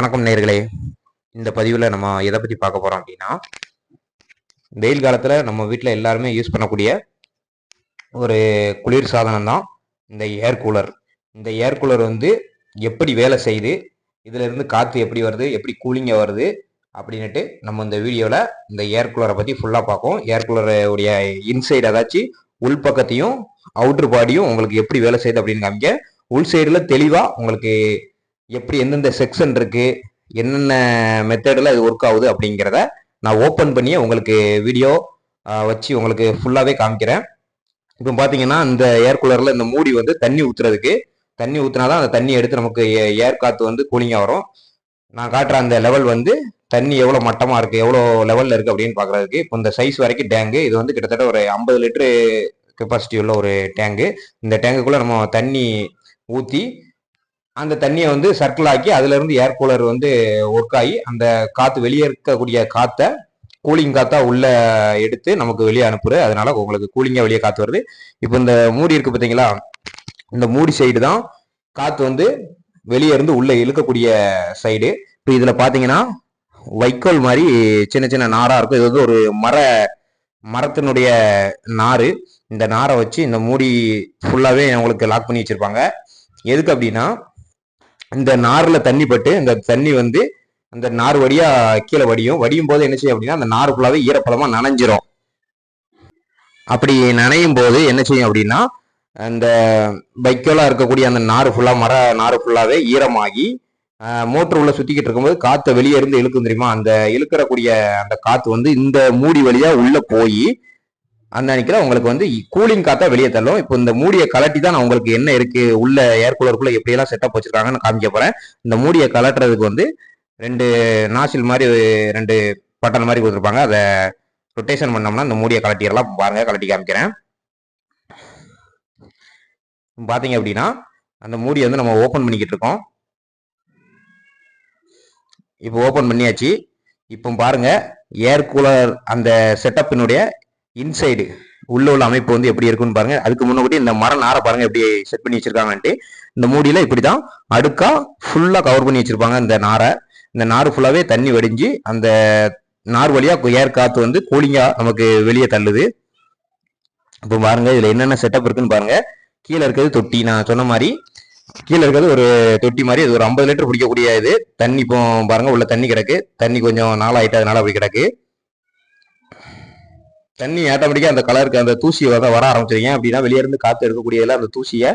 வணக்கம் நேயர்களே. இந்த பதிவில் நம்ம எதை பற்றி பார்க்க போகிறோம் அப்படின்னா, வெயில் காலத்தில் நம்ம வீட்டில் எல்லாருமே யூஸ் பண்ணக்கூடிய ஒரு குளிர் சாதனம் தான் இந்த ஏர் கூலர். இந்த ஏர் கூலர் வந்து எப்படி வேலை செய்யுது, இதில் இருந்து காற்று எப்படி வருது, எப்படி கூலிங்காக வருது அப்படின்ட்டு நம்ம இந்த வீடியோவில் இந்த ஏர் கூலரை பற்றி ஃபுல்லாக பார்ப்போம். ஏர் கூலருடைய இன்சைடு அதாச்சும் உள்பக்கத்தையும் அவுட்ரு பாடியும் உங்களுக்கு எப்படி வேலை செய்யுது அப்படின்னு காமிக்க, உள் சைடில் தெளிவாக உங்களுக்கு எப்படி எந்தெந்த செக்ஷன் இருக்கு, என்னென்ன மெத்தடில் இது ஒர்க் ஆகுது அப்படிங்கிறத நான் ஓப்பன் பண்ணி உங்களுக்கு வீடியோ வச்சு உங்களுக்கு ஃபுல்லாகவே காமிக்கிறேன். இப்போ பார்த்தீங்கன்னா இந்த ஏர் கூலரில் இந்த மூடி வந்து தண்ணி ஊற்றுறதுக்கு, தண்ணி ஊற்றினாதான் அந்த தண்ணி எடுத்து நமக்கு ஏர் காற்று வந்து கூலிங்காக வரும். நான் காட்டுற அந்த லெவல் வந்து தண்ணி எவ்வளோ மட்டமாக இருக்குது, எவ்வளோ லெவலில் இருக்குது அப்படின்னு பார்க்குறதுக்கு. இப்போ இந்த சைஸ் வரைக்கும் டேங்கு, இது வந்து கிட்டத்தட்ட ஒரு 50 லிட்டரு கெப்பாசிட்டி உள்ள ஒரு டேங்கு. இந்த டேங்குக்குள்ளே நம்ம தண்ணி ஊற்றி அந்த தண்ணியை வந்து சர்க்கிள் ஆக்கி அதுலேருந்து ஏர் கூலர் வந்து ஒர்க் ஆகி அந்த காற்று வெளியே இருக்கக்கூடிய காற்றை கூலிங் காற்றா உள்ள எடுத்து நமக்கு வெளியே அனுப்புது. அதனால உங்களுக்கு கூலிங்காக வெளியே காற்று வருது. இப்போ இந்த மூடி இருக்கு பார்த்தீங்களா, இந்த மூடி சைடு தான் காற்று வந்து வெளியே இருந்து உள்ள இழுக்கக்கூடிய சைடு. இப்போ இதில் பார்த்தீங்கன்னா வைக்கோல் மாதிரி சின்ன சின்ன நாராக இருக்கும். இது வந்து ஒரு மரத்தினுடைய நார். இந்த நாரை வச்சு இந்த மூடி ஃபுல்லாகவே உங்களுக்கு லாக் பண்ணி வச்சுருப்பாங்க. எதுக்கு அப்படின்னா, இந்த நாரில் தண்ணி பட்டு இந்த தண்ணி வந்து அந்த நார் வழியா கீழே வடியும் போது என்ன செய்யும் அப்படின்னா, அந்த நார் ஃபுல்லாவே ஈரப்பதமா நனைஞ்சிரும். அப்படி நனையும் போது என்ன செய்யும் அப்படின்னா, அந்த வைக்கோலா இருக்கக்கூடிய அந்த நார் ஃபுல்லா நார் ஃபுல்லாவே ஈரமாகி மோட்டர் உள்ள சுத்திக்கிட்டு இருக்கும்போது காற்றை வெளியே இருந்து இழுக்கும் தெரியுமா, அந்த இழுக்கிறக்கூடிய அந்த காற்று வந்து இந்த மூடி வழியா உள்ள போய் அந்த அன்னைக்கு உங்களுக்கு வந்து கூலிங் காத்தா வெளியே தள்ளும். இப்போ இந்த மூடியை கலட்டி தான் நான் உங்களுக்கு என்ன இருக்கு உள்ள ஏர் கூலருக்குள்ள எப்படியெல்லாம் செட்டப் வச்சிருக்காங்கன்னு காமிக்க போறேன். இந்த மூடியை கலட்டுறதுக்கு வந்து 2 நாசில் மாதிரி 2 பட்டன் மாதிரி கொடுத்துருப்பாங்க. அதை ரொட்டேஷன் பண்ணோம்னா இந்த மூடியை கலட்டிடலாம். பாருங்க, கலட்டி காமிக்கிறேன். பாத்தீங்க அப்படின்னா அந்த மூடியை வந்து நம்ம ஓப்பன் பண்ணிக்கிட்டு இருக்கோம். இப்போ ஓப்பன் பண்ணியாச்சு. இப்போ பாருங்க, ஏர் கூலர் அந்த செட்டப்பினுடைய இன்சைடு உள்ள அமைப்பு வந்து எப்படி இருக்குன்னு பாருங்க. அதுக்கு முன்னாடி இந்த மரம் நாரை பாருங்க எப்படி செட் பண்ணி வச்சிருக்காங்கன்ட்டு. இந்த மூடியில இப்படிதான் அடுக்கா ஃபுல்லா கவர் பண்ணி வச்சிருப்பாங்க. இந்த நார் ஃபுல்லாவே தண்ணி வடிஞ்சு அந்த நார் வழியா ஏர் காத்து வந்து கூலிங்கா நமக்கு வெளியே தள்ளுது. இப்போ பாருங்க இதுல என்னென்ன செட்டப் இருக்குன்னு பாருங்க. கீழே இருக்கிறது தொட்டி, நான் சொன்ன மாதிரி கீழே இருக்கிறது ஒரு தொட்டி மாதிரி. இது ஒரு 50 லிட்டர் பிடிக்கக்கூடிய இது தண்ணி. இப்போ பாருங்க உள்ள தண்ணி கிடக்கு. தண்ணி கொஞ்சம் நாளாயிட்டு அதனால அப்படி கிடக்கு. தண்ணி ஆட்டோமேட்டிக்கா அந்த கலருக்கு அந்த தூசி வர ஆரம்பிச்சிருக்கேன் அப்படின்னா, வெளியே இருந்து காத்து எடுக்கக்கூடியதுல அந்த தூசியை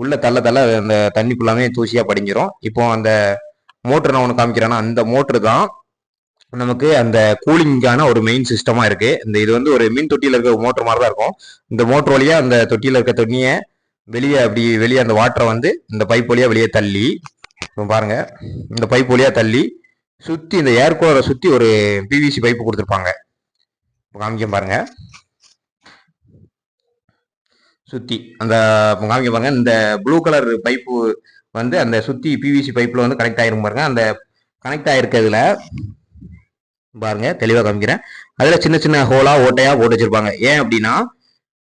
உள்ள தள்ள அந்த தண்ணி ஃபுல்லாமே தூசியா படிஞ்சிரும். இப்போ அந்த மோட்டர் நான் ஒன்று காமிக்கிறேன்னா, அந்த மோட்டர் தான் நமக்கு அந்த கூலிங்கான ஒரு மெயின் சிஸ்டமா இருக்கு. இந்த இது வந்து ஒரு மின் தொட்டியில இருக்க மோட்டர் மாதிரி தான் இருக்கும். இந்த மோட்டர் வழியா அந்த தொட்டியில இருக்க தண்ணியை வெளியே அந்த வாட்டரை வந்து இந்த பைப் வழியா வெளியே தள்ளி, இப்போ பாருங்க இந்த பைப் வழியா தள்ளி சுத்தி இந்த ஏர் கூலரை சுத்தி ஒரு பிவிசி பைப்பு கொடுத்துருப்பாங்க. காமிக்க பாருங்க, சுத்தி அந்த காமிக்க பாருங்க. இந்த ப்ளூ கலர் பைப்பு வந்து அந்த சுத்தி பிவிசி பைப்ல வந்து கனெக்ட் ஆயிரும் பாருங்க. அந்த கனெக்ட் ஆயிருக்கிறதுல பாருங்க தெளிவா காமிக்கிறேன். அதுல சின்ன சின்ன ஹோலா ஓட்டையா போட்டு வச்சிருப்பாங்க. ஏன் அப்படின்னா,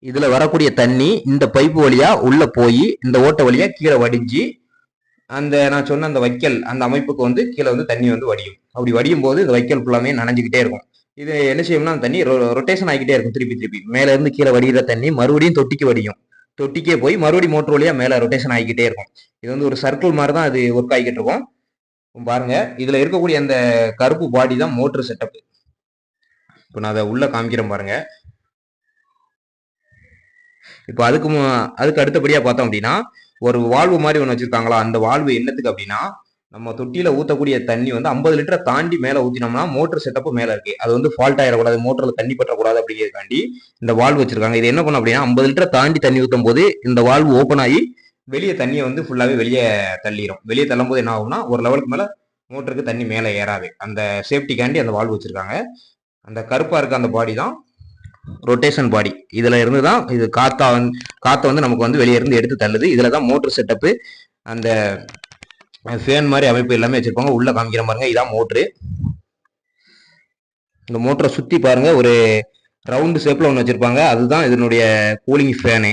இதுல வரக்கூடிய தண்ணி இந்த பைப்பு வழியா உள்ள போய் இந்த ஓட்டை வழியா கீழே வடிஞ்சு அந்த நான் சொன்ன அந்த வைக்கல் அந்த அமைப்புக்கு வந்து கீழே வந்து தண்ணி வந்து வடியும். அப்படி வடியும் போது இந்த வைக்கல் ஃபுல்லாமே நனைஞ்சுக்கிட்டே இருக்கும். இது என்ன செய்யும்னா தண்ணி ரொட்டேஷன் ஆகிக்கிட்டே இருக்கும். திருப்பி மேல இருந்து கீழே வடிகிற தண்ணி மறுபடியும் தொட்டிக்கு வடியும். தொட்டிக்கே போய் மறுபடியும் மோட்டர் வழியா மேல ரொட்டேஷன் ஆகிக்கிட்டே இருக்கும். இது வந்து ஒரு சர்க்கிள் மாதிரி தான் அது ஒர்க் ஆகிக்கிட்டு இருக்கும். பாருங்க இதுல இருக்கக்கூடிய அந்த கருப்பு பாடி தான் மோட்டர் செட்டப். இப்போ நான் அதை உள்ள காமிக்கிறேன் பாருங்க. இப்போ அதுக்கு அடுத்தபடியா பார்த்தோம் அப்படின்னா, ஒரு வால்வு மாதிரி ஒன்று வச்சிருக்காங்களா. அந்த வால்வு என்னத்துக்கு அப்படின்னா, நம்ம தொட்டியில ஊற்றக்கூடிய தண்ணி வந்து 50 லிட்டரை தாண்டி மேலே ஊற்றினோம்னா மோட்டர் செட்டப்பு மேலே இருக்கு, அது வந்து ஃபால்ட் ஆயிடக்கூடாது, மோட்டரில் தண்ணி பற்றக்கூடாது அப்படிங்கிறதுக்காண்டி இந்த வால்வு வச்சிருக்காங்க. இது என்ன பண்ணும் அப்படின்னா, 50 லிட்டரை தாண்டி தண்ணி ஊற்றும் போது இந்த வால்வு ஓப்பன் ஆகி வெளியே தண்ணியை வந்து ஃபுல்லாகவே வெளியே தள்ளிடும். வெளியே தள்ளும் போது என்ன ஆகும்னா, ஒரு லெவலுக்கு மேலே மோட்டருக்கு தண்ணி மேலே ஏறாது. அந்த சேஃப்டிக்காண்டி அந்த வால்வு வச்சிருக்காங்க. அந்த கருப்பாக இருக்க அந்த பாடி தான் ரொட்டேஷன் பாடி. இதுல இருந்து தான் இது காற்றை வந்து நமக்கு வந்து வெளியே இருந்து எடுத்து தள்ளுது. இதுல தான் மோட்டர் செட்டப்பு அந்த ஃபேன் மாதிரி அமைப்பு எல்லாமே வச்சிருப்பாங்க. உள்ள காமிக்கிற பாருங்க, இதான் மோட்ரு. இந்த மோட்டரை சுத்தி பாருங்க ஒரு ரவுண்டு ஷேப்ல ஒன்று வச்சிருப்பாங்க. அதுதான் இதனுடைய கூலிங் ஃபேனு.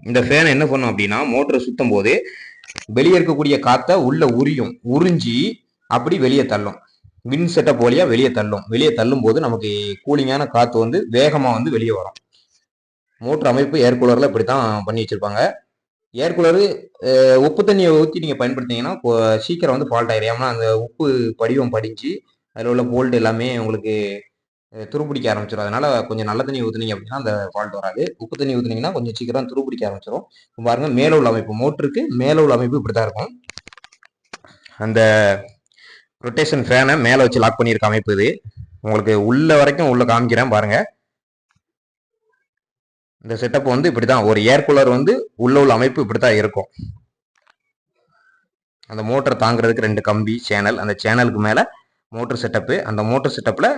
இந்த ஃபேன் என்ன பண்ணும் அப்படின்னா, மோட்டரை சுத்தும் போது வெளியே இருக்கக்கூடிய காற்றை உள்ள உறிஞ்சி அப்படி வெளியே தள்ளும். வின் செட்டப் வழியா வெளியே தள்ளும் போது நமக்கு கூலிங்கான காற்று வந்து வேகமாக வந்து வெளியே வரும். மோட்டர் அமைப்பு ஏர் கூலரில் இப்படி தான் பண்ணி வச்சுருப்பாங்க. ஏர் கூலரு உப்பு தண்ணியை ஊற்றி நீங்கள் பயன்படுத்திங்கன்னா சீக்கிரம் வந்து ஃபால்ட் ஆயிரும். ஏன்னா அந்த உப்பு படிவம் படிஞ்சு அதில் உள்ள போல்ட் எல்லாமே உங்களுக்கு துருப்பிடிக்க ஆரம்பிச்சிடும். அதனால கொஞ்சம் நல்ல தண்ணி ஊற்றுனீங்க அப்படின்னா அந்த ஃபால்ட் வராது. உப்பு தண்ணி ஊற்றுனீங்கன்னா கொஞ்சம் சீக்கிரம் துருப்பிடிக்க ஆரம்பிச்சிடும். பாருங்க, மேலே உள்ள அமைப்பு, மோட்டருக்கு மேலே உள்ள அமைப்பு இப்படி தான் இருக்கும். அந்த ரொட்டேஷன் ஃபேனை மேலே வச்சு லாக் பண்ணியிருக்க அமைப்பு இது. உங்களுக்கு உள்ள வரைக்கும் உள்ள காமிக்கிறேன் பாருங்க. இந்த செட்டப் வந்து இப்படி தான், ஒரு ஏர் கூலர் வந்து உள்ள அமைப்பு இப்படி தான் இருக்கும். அந்த மோட்டர் தாங்கிறதுக்கு 2 கம்பி சேனல், அந்த சேனலுக்கு மேலே மோட்டர் செட்டப்பு, அந்த மோட்டர் செட்டப்பில்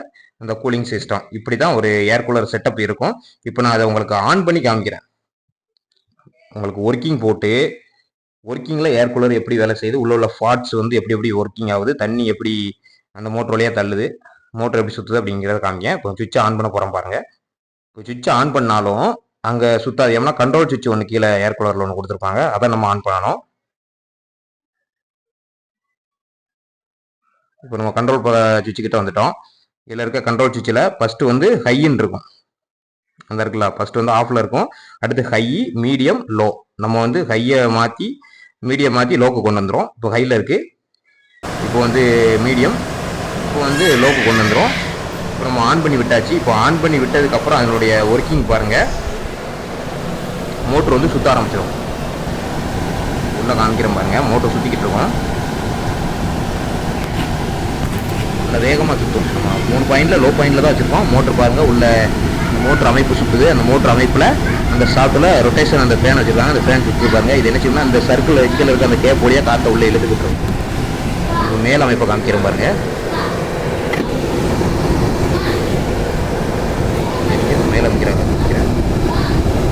அந்த கூலிங் சிஸ்டம், இப்படி தான் ஒரு ஏர் கூலர் செட்டப் இருக்கும். இப்போ நான் அதை உங்களுக்கு ஆன் பண்ணி காமிக்கிறேன். உங்களுக்கு ஒர்க்கிங் போட்டு, ஒர்க்கிங்கில் ஏர் கூலர் எப்படி வேலை செய்யுது, உள்ள பார்ட்ஸ் வந்து எப்படி ஒர்க்கிங் ஆகுது, தண்ணி எப்படி அந்த மோட்டர் வழியாக தள்ளுது, மோட்டர் எப்படி சுற்றுது அப்படிங்கிறத காமிங்க. இப்போ சுவிட்சை ஆன் பண்ண போகிறோம் பாருங்கள். இப்போ சுவிட்சை ஆன் பண்ணாலும் அங்கே சுத்தாது. ஏன்னா கண்ட்ரோல் சுவிட்ச் ஒன்று கீழே ஏர் கூலரில் ஒன்று கொடுத்துருப்பாங்க, அதை நம்ம ஆன் பண்ணணும். இப்போ நம்ம கண்ட்ரோல் சுவிட்சு கிட்ட வந்துட்டோம். இதில் இருக்க கண்ட்ரோல் சுவிட்சில் ஃபஸ்ட்டு வந்து ஹைன்னு இருக்கும், அந்த இருக்குல்ல, ஃபஸ்ட்டு வந்து ஆஃபில் இருக்கும். அடுத்து ஹை, மீடியம், லோ. நம்ம வந்து ஹையை மாற்றி மீடியம் மாற்றி லோக்கு கொண்டு வந்துடும். இப்போ ஹையில் இருக்குது, இப்போ வந்து மீடியம், இப்போ வந்து லோக்கு கொண்டு வந்துடும். இப்போ நம்ம ஆன் பண்ணி விட்டாச்சு. இப்போ ஆன் பண்ணி விட்டதுக்கப்புறம் அதனுடைய ஒர்க்கிங் பாருங்கள். மோட்ரு வந்து சுற்ற ஆரம்பிச்சிடும். உள்ளே காமிக்கிறேன் பாருங்கள், மோட்ரு சுற்றிக்கிட்டு இருக்கோம். நல்லா வேகமாக சுற்றும். நம்ம 3 பாயிண்டில் லோ பாயிண்டில் தான் வச்சுருக்கோம். மோட்ரு பாருங்கள், உள்ள மோட்ரு அமைப்பு சுற்றுது. அந்த மோட்ரு அமைப்பில் அந்த ஷாப்பில் ரொட்டேஷன் அந்த ஃபேன் வச்சுருக்காங்க, அந்த ஃபேன் சுற்று பாருங்கள். இது என்ன செய்யணும்னா அந்த சர்க்கிள் கீழே இருக்க அந்த கேப் வழியாக காற்றை உள்ளே இழுத்துக்கிட்டு இருக்கும். மேல் அமைப்பை காமிக்கிறேன் பாருங்கள். மேல் அமைக்கிறாங்க,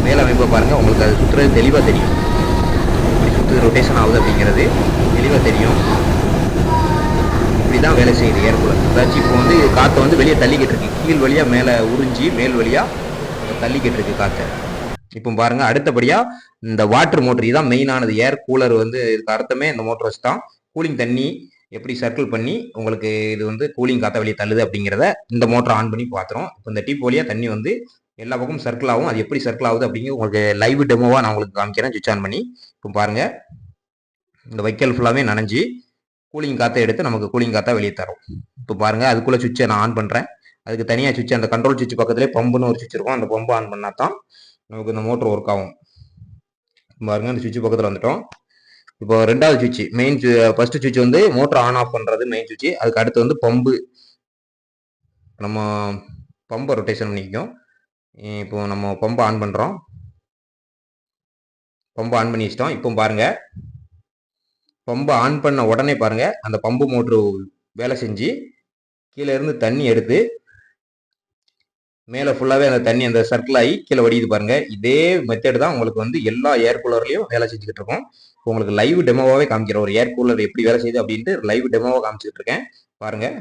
மேல் அமைப்பை பாருங்கள். உங்களுக்கு அது சுற்றுறது தெளிவாக தெரியும். இப்படி சுற்று ரொட்டேஷன் ஆகுது அப்படிங்கிறது தெளிவாக தெரியும். இப்படி தான் வேலை செய்யுது ஏர் கூலர். அதாச்சும் இப்போ வந்து காற்றை வந்து வெளியே தள்ளிக்கிட்டு இருக்கு, கீழ் வழியாக மேலே உறிஞ்சி மேல் வழியாக தள்ளிக்கிட்டு இருக்கு காற்றை. இப்போ பாருங்கள், அடுத்தபடியாக இந்த வாட்டர் மோட்டர், இதுதான் மெயினானது. ஏர் கூலர் வந்து இதுக்கு அர்த்தமே இந்த மோட்டர் வச்சு தான் கூலிங் தண்ணி எப்படி சர்க்கிள் பண்ணி உங்களுக்கு இது வந்து கூலிங் காற்றை வெளியே தள்ளுது அப்படிங்கிறத இந்த மோட்டரை ஆன் பண்ணி பார்த்துரும். இப்போ இந்த டிப் வழியாக தண்ணி வந்து எல்லா பக்கமும் சர்க்கிள் ஆகும். அது எப்படி சர்க்கிள் ஆகுது அப்படிங்கிறது உங்களுக்கு லைவ் டெமோவாக நான் உங்களுக்கு காமிக்கிறேன். சுவிட்ச் ஆன் பண்ணி இப்போ பாருங்கள், இந்த வைக்கல் ஃபுல்லாகவே நனைஞ்சி கூலிங் காற்றை எடுத்து நமக்கு கூலிங் காற்றா வெளியே தரும். இப்போ பாருங்கள், அதுக்குள்ளே சுவிட்சை நான் ஆன் பண்ணுறேன். அதுக்கு தனியாக சுவிட்ச், அந்த கண்ட்ரோல் சுவிட்ச் பக்கத்துலேயே பம்புன்னு ஒரு சுவிட்ச் இருக்கும், அந்த பம்பை ஆன் பண்ணால் தான் நமக்கு இந்த மோட்டர் ஒர்க் ஆகும். பாருங்கள், அந்த சுவிட்ச் பக்கத்தில் வந்துட்டோம். இப்போ 2வது சுவிட்ச், மெயின் ஃபர்ஸ்ட் சுவிட்ச் வந்து மோட்டர் ஆன் ஆஃப் பண்ணுறது மெயின் சுவிட்ச். அதுக்கு அடுத்து வந்து பம்பு, நம்ம பம்பை ரொட்டேஷன் பண்ணிக்கும். இப்போ நம்ம பம்பை ஆன் பண்ணுறோம். பம்பை ஆன் பண்ணி வச்சிட்டோம். இப்போ பாருங்கள், பம்பை ஆன் பண்ண உடனே பாருங்கள், அந்த பம்பு மோட்ரு வேலை செஞ்சு கீழே இருந்து தண்ணி எடுத்து மேலே ஃபுல்லாகவே அந்த தண்ணி அந்த சர்க்கிள் ஆகி கீழே வடியுது பாருங்கள். இதே மெத்தட் தான் உங்களுக்கு வந்து எல்லா ஏர் கூலர்லையும் வேலை செஞ்சுக்கிட்டு இருக்கோம். இப்போ உங்களுக்கு லைவ் டெமோவாகவே காமிக்கிறேன், ஒரு ஏர் கூலர் எப்படி வேலை செய்யுது அப்படின்ட்டு லைவ் டெமோவாக காமிச்சிக்கிட்டு இருக்கேன் பாருங்கள்.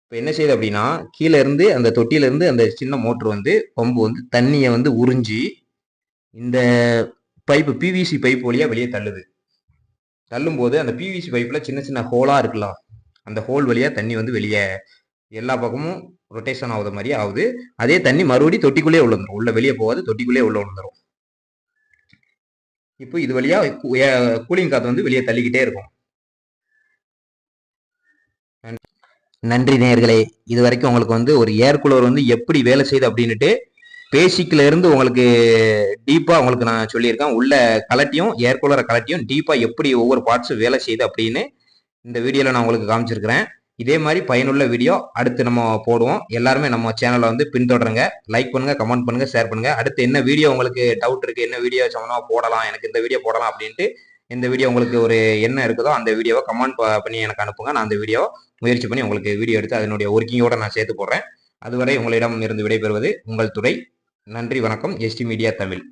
இப்போ என்ன செய்யுது அப்படின்னா, கீழே இருந்து அந்த தொட்டியிலேருந்து அந்த சின்ன மோட்ரு வந்து பம்பு வந்து தண்ணியை வந்து உறிஞ்சி இந்த பைப்பு பிவிசி பைப் வழியாக வெளியே தள்ளுது. தள்ளும்போது அந்த பிவிசி பைப்பில் சின்ன சின்ன ஹோலாக இருக்கலாம், அந்த ஹோல் வழியாக தண்ணி வந்து வெளியே எல்லா பக்கமும் ரொட்டேஷன் ஆகுது மாதிரி ஆகுது. அதே தண்ணி மறுபடியும் தொட்டிக்குள்ளே விழுந்துடும், உள்ள வெளியே போகாது, தொட்டிக்குள்ளே உள்ள விழுந்துடும். இப்போ இது வழியாக கூலிங் காற்று வந்து வெளியே தள்ளிக்கிட்டே இருக்கும். நன்றி நேயர்களே, இது வரைக்கும் உங்களுக்கு வந்து ஒரு ஏர் கூலர் வந்து எப்படி வேலை செய்யுது அப்படின்ட்டு பேசிக்ல இருந்து உங்களுக்கு டீப்பா உங்களுக்கு நான் சொல்லியிருக்கேன். உள்ள கலட்டியும் ஏர் கூலரை கலட்டியும் டீப்பா எப்படி ஒவ்வொரு பார்ட்ஸும் வேலை செய்யுது அப்படின்னு இந்த வீடியோவில் நான் உங்களுக்கு காமிச்சிருக்கிறேன். இதே மாதிரி பயனுள்ள வீடியோ அடுத்து நம்ம போடுவோம். எல்லாருமே நம்ம சேனலை வந்து பின்தொடருங்க, லைக் பண்ணுங்க, கமெண்ட் பண்ணுங்க, ஷேர் பண்ணுங்க. அடுத்து என்ன வீடியோ உங்களுக்கு டவுட் இருக்கு, என்ன வீடியோ சம்மந்தமாக போடலாம், எனக்கு இந்த வீடியோ போடலாம் அப்படின்ட்டு இந்த வீடியோ உங்களுக்கு ஒரு என்ன இருக்குதோ அந்த வீடியோவை கமெண்ட் பண்ணி எனக்கு அனுப்புங்க. நான் அந்த வீடியோவை முயற்சி பண்ணி உங்களுக்கு வீடியோ எடுத்து அதனுடைய ஒர்க்கிங்கோட நான் சேர்த்து போடுறேன். அதுவரை உங்களிடம் இருந்து விடைபெறுவது உங்கள் துறை. நன்றி, வணக்கம். SD media Tamil.